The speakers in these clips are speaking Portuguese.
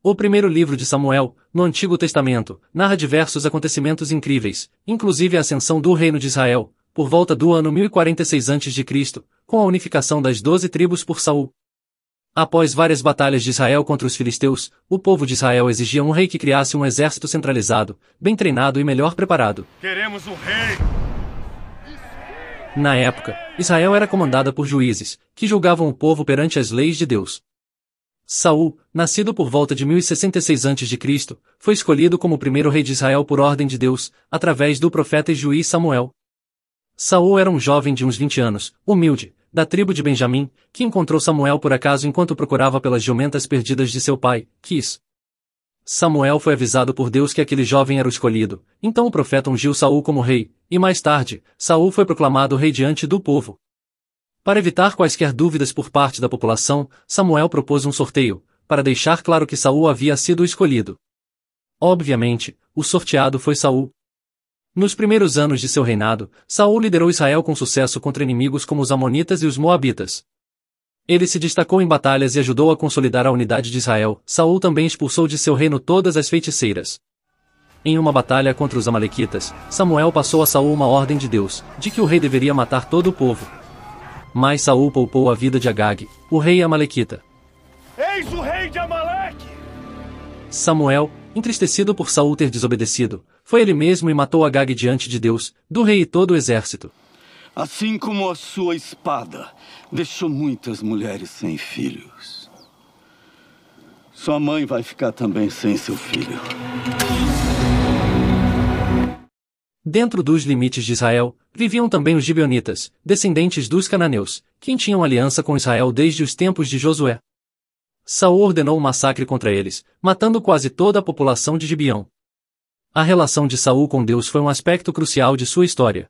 O primeiro livro de Samuel, no Antigo Testamento, narra diversos acontecimentos incríveis, inclusive a ascensão do reino de Israel, por volta do ano 1046 a.C., com a unificação das 12 tribos por Saul. Após várias batalhas de Israel contra os filisteus, o povo de Israel exigia um rei que criasse um exército centralizado, bem treinado e melhor preparado. Queremos um rei! Na época, Israel era comandada por juízes, que julgavam o povo perante as leis de Deus. Saul, nascido por volta de 1066 a.C., foi escolhido como o primeiro rei de Israel por ordem de Deus, através do profeta e juiz Samuel. Saul era um jovem de uns 20 anos, humilde, da tribo de Benjamim, que encontrou Samuel por acaso enquanto procurava pelas jumentas perdidas de seu pai, Quis. Samuel foi avisado por Deus que aquele jovem era o escolhido, então o profeta ungiu Saul como rei, e mais tarde, Saul foi proclamado rei diante do povo. Para evitar quaisquer dúvidas por parte da população, Samuel propôs um sorteio, para deixar claro que Saul havia sido o escolhido. Obviamente, o sorteado foi Saul. Nos primeiros anos de seu reinado, Saul liderou Israel com sucesso contra inimigos como os Amonitas e os Moabitas. Ele se destacou em batalhas e ajudou a consolidar a unidade de Israel. Saul também expulsou de seu reino todas as feiticeiras. Em uma batalha contra os Amalequitas, Samuel passou a Saul uma ordem de Deus, de que o rei deveria matar todo o povo. Mas Saul poupou a vida de Agag, o rei Amalequita. Eis o rei de Amaleque! Samuel, entristecido por Saul ter desobedecido, foi ele mesmo e matou Agag diante de Deus, do rei e todo o exército. Assim como a sua espada deixou muitas mulheres sem filhos, sua mãe vai ficar também sem seu filho. Dentro dos limites de Israel, viviam também os gibeonitas, descendentes dos cananeus, que tinham aliança com Israel desde os tempos de Josué. Saul ordenou um massacre contra eles, matando quase toda a população de Gibeão. A relação de Saul com Deus foi um aspecto crucial de sua história.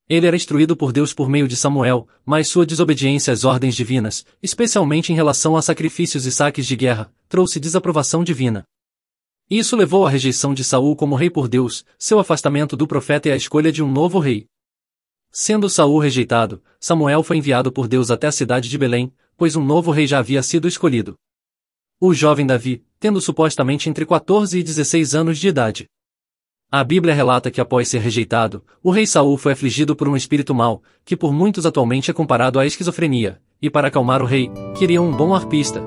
Ele era instruído por Deus por meio de Samuel, mas sua desobediência às ordens divinas, especialmente em relação a sacrifícios e saques de guerra, trouxe desaprovação divina. Isso levou à rejeição de Saul como rei por Deus, seu afastamento do profeta e a escolha de um novo rei. Sendo Saul rejeitado, Samuel foi enviado por Deus até a cidade de Belém, pois um novo rei já havia sido escolhido. O jovem Davi, tendo supostamente entre 14 e 16 anos de idade. A Bíblia relata que após ser rejeitado, o rei Saul foi afligido por um espírito mau, que por muitos atualmente é comparado à esquizofrenia, e para acalmar o rei, queriam um bom arpista.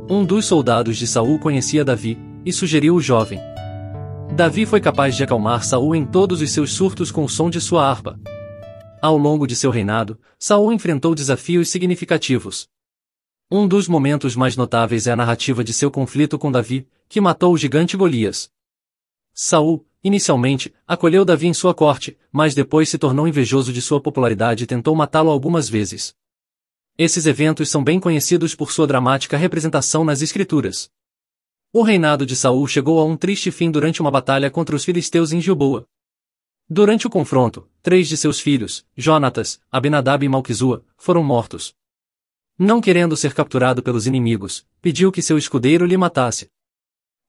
Um dos soldados de Saul conhecia Davi, e sugeriu o jovem. Davi foi capaz de acalmar Saul em todos os seus surtos com o som de sua harpa. Ao longo de seu reinado, Saul enfrentou desafios significativos. Um dos momentos mais notáveis é a narrativa de seu conflito com Davi, que matou o gigante Golias. Saul, inicialmente, acolheu Davi em sua corte, mas depois se tornou invejoso de sua popularidade e tentou matá-lo algumas vezes. Esses eventos são bem conhecidos por sua dramática representação nas Escrituras. O reinado de Saul chegou a um triste fim durante uma batalha contra os filisteus em Gilboa. Durante o confronto, 3 de seus filhos, Jonatas, Abinadab e Malquizua, foram mortos. Não querendo ser capturado pelos inimigos, pediu que seu escudeiro lhe matasse.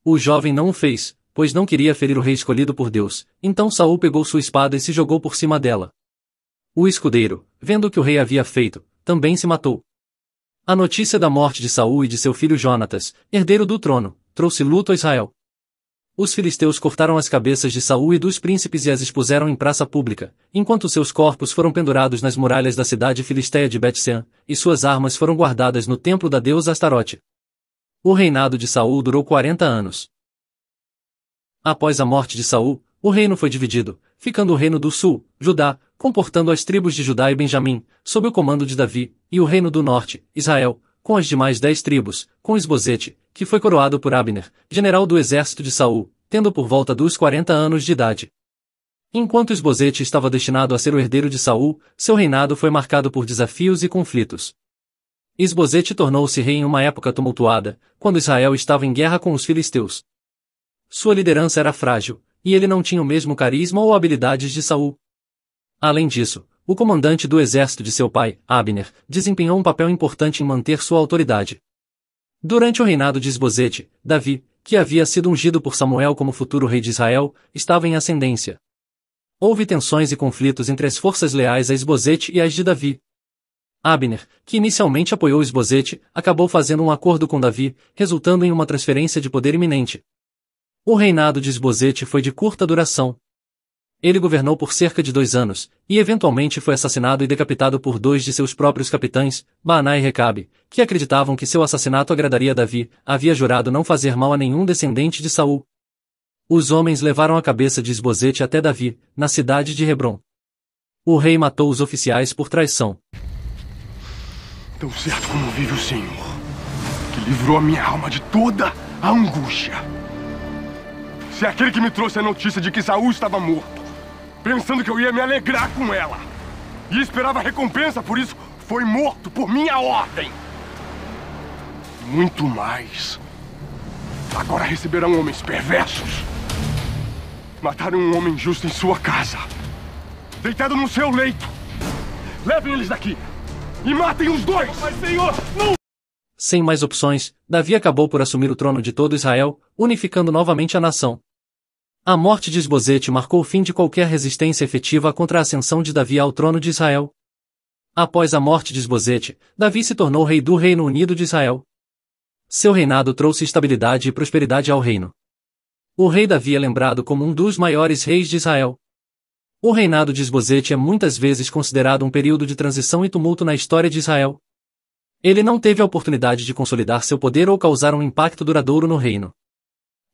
O jovem não o fez, pois não queria ferir o rei escolhido por Deus, então Saul pegou sua espada e se jogou por cima dela. O escudeiro, vendo o que o rei havia feito, também se matou. A notícia da morte de Saul e de seu filho Jonatas, herdeiro do trono, trouxe luto a Israel. Os filisteus cortaram as cabeças de Saul e dos príncipes e as expuseram em praça pública, enquanto seus corpos foram pendurados nas muralhas da cidade filisteia de Bet-Sean, e suas armas foram guardadas no templo da deusa Astarote. O reinado de Saul durou 40 anos. Após a morte de Saul, o reino foi dividido, ficando o reino do sul, Judá, comportando as tribos de Judá e Benjamim, sob o comando de Davi, e o reino do norte, Israel, com as demais 10 tribos, com Isbosete, que foi coroado por Abner, general do exército de Saul, tendo por volta dos 40 anos de idade. Enquanto Isbosete estava destinado a ser o herdeiro de Saul, seu reinado foi marcado por desafios e conflitos. Isbosete tornou-se rei em uma época tumultuada, quando Israel estava em guerra com os filisteus. Sua liderança era frágil, e ele não tinha o mesmo carisma ou habilidades de Saul. Além disso, o comandante do exército de seu pai, Abner, desempenhou um papel importante em manter sua autoridade. Durante o reinado de Isbosete, Davi, que havia sido ungido por Samuel como futuro rei de Israel, estava em ascendência. Houve tensões e conflitos entre as forças leais a Isbosete e as de Davi. Abner, que inicialmente apoiou Isbosete, acabou fazendo um acordo com Davi, resultando em uma transferência de poder iminente. O reinado de Isbosete foi de curta duração. Ele governou por cerca de 2 anos, e eventualmente foi assassinado e decapitado por 2 de seus próprios capitães, Baaná e Recabe, que acreditavam que seu assassinato agradaria a Davi, havia jurado não fazer mal a nenhum descendente de Saul. Os homens levaram a cabeça de Isbosete até Davi, na cidade de Hebrom. O rei matou os oficiais por traição. Tão certo como vive o Senhor, que livrou a minha alma de toda a angústia. Se é aquele que me trouxe a notícia de que Saul estava morto, pensando que eu ia me alegrar com ela, e esperava recompensa por isso, foi morto por minha ordem. Muito mais. Agora receberão homens perversos. Mataram um homem justo em sua casa, deitado no seu leito. Levem eles daqui e matem os 2! Mas, Senhor, não! Sem mais opções, Davi acabou por assumir o trono de todo Israel, unificando novamente a nação. A morte de Isbosete marcou o fim de qualquer resistência efetiva contra a ascensão de Davi ao trono de Israel. Após a morte de Isbosete, Davi se tornou rei do Reino Unido de Israel. Seu reinado trouxe estabilidade e prosperidade ao reino. O rei Davi é lembrado como um dos maiores reis de Israel. O reinado de Isbosete é muitas vezes considerado um período de transição e tumulto na história de Israel. Ele não teve a oportunidade de consolidar seu poder ou causar um impacto duradouro no reino.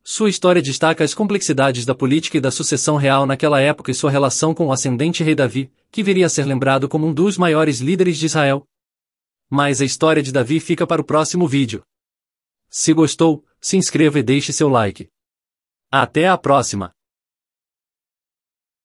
Sua história destaca as complexidades da política e da sucessão real naquela época e sua relação com o ascendente rei Davi, que viria a ser lembrado como um dos maiores líderes de Israel. Mas a história de Davi fica para o próximo vídeo. Se gostou, se inscreva e deixe seu like. Até a próxima!